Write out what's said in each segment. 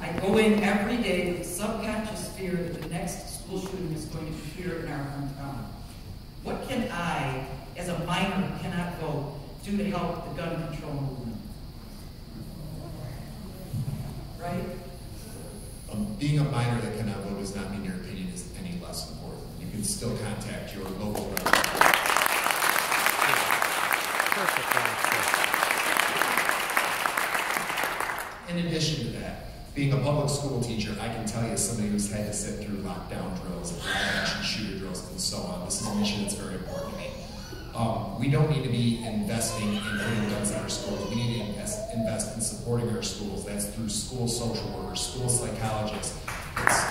I go in every day with a subconscious fear that the next school shooting is going to be here in our hometown. What can I, as a minor who cannot vote, do to help the gun control movement? Right? Being a minor that cannot vote does not mean your opinion is any less important. You can still contact your local representative. In addition to that, being a public school teacher, I can tell you, as somebody who's had to sit through lockdown drills and action shooter drills and so on, this is a mission that's very important to me. We don't need to be investing in putting guns in our schools. We need to invest in supporting our schools. That's through school social workers, school psychologists. It's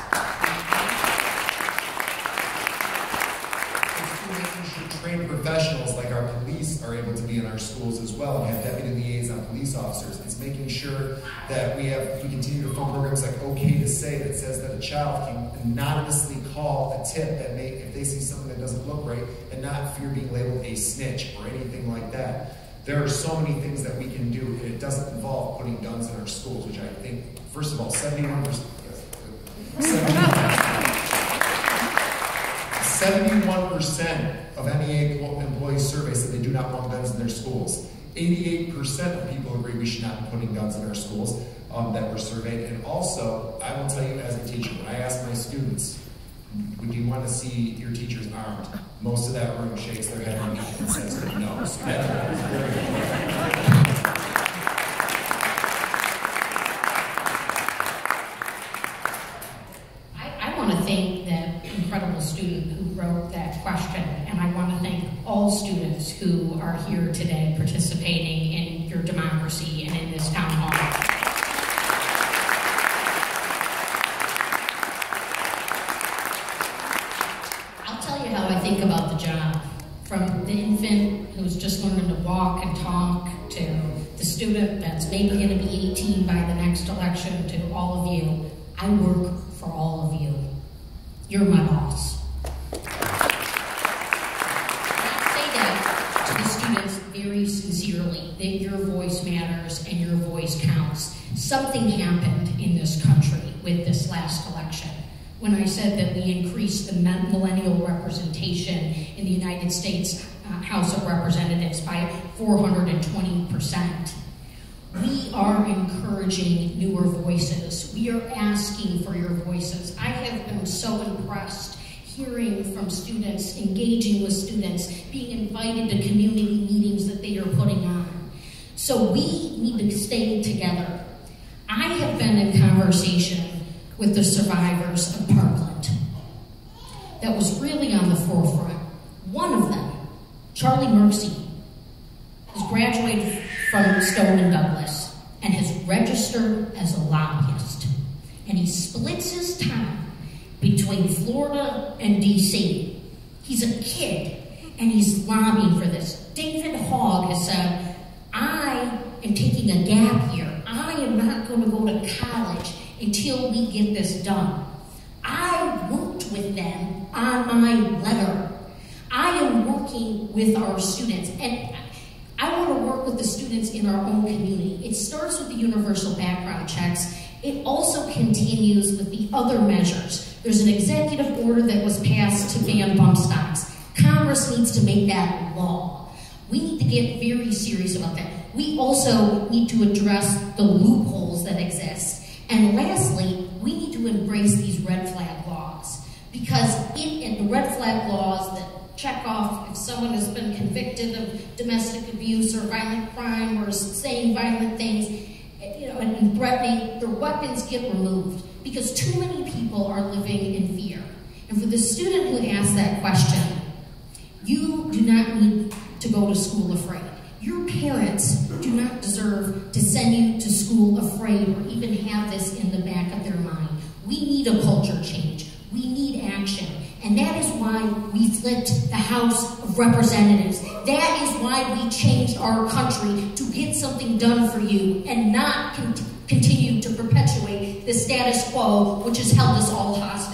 through making sure trained professionals like our police are able to be in our schools as well and have deputy liaison police officers. It's making sure that we continue to fund programs like OK to Say that says that a child can anonymously call a tip that if they see something that doesn't look right and not fear being labeled a snitch or anything like that. There are so many things that we can do, and it doesn't involve putting guns in our schools, which I think, first of all, 71% of NEA employees surveyed said they do not want guns in their schools. 88% of people agree we should not be putting guns in our schools that were surveyed. And also, I will tell you as a teacher, when I ask my students, would you want to see your teachers armed? Most of that room shakes their head at me and says no. So I want to thank that incredible student who wrote that question, and I want to thank all students who are here today participating in your democracy and in this town hall. How I think about the job, from the infant who's just learning to walk and talk, to the student that's maybe going to be 18 by the next election, to all of you. I work for all of you. You're my boss. And I say that to the students very sincerely, that your voice matters and your voice counts. Something happened in this country with this last election. When I said that we increased the millennial representation in the United States House of Representatives by 420%. We are encouraging newer voices. We are asking for your voices. I have been so impressed hearing from students, engaging with students, being invited to community meetings that they are putting on. So we need to stay together. I have been in conversation with the survivors of Parkland that was really on the forefront. One of them, Charlie Merksey, has graduated from Stone and Douglas and has registered as a lobbyist. And he splits his time between Florida and DC. He's a kid and he's lobbying for this. David Hogg has said, I am taking a gap year. I am not going to go to college until we get this done. I worked with them on my letter. I am working with our students, and I want to work with the students in our own community. It starts with the universal background checks. It also continues with the other measures. There's an executive order that was passed to ban bump stocks. Congress needs to make that law. We need to get very serious about that. We also need to address the loopholes that exist. And lastly, we need to embrace these red flag laws, because in the red flag laws that check off if someone has been convicted of domestic abuse or violent crime or saying violent things, and threatening, their weapons get removed, because too many people are living in fear. And for the student who asked that question, you do not need to go to school afraid. Your parents do not deserve to send you to school afraid or even have this in the back of their mind. We need a culture change. We need action. And that is why we flipped the House of Representatives. That is why we changed our country, to get something done for you and not continue to perpetuate the status quo, which has held us all hostage.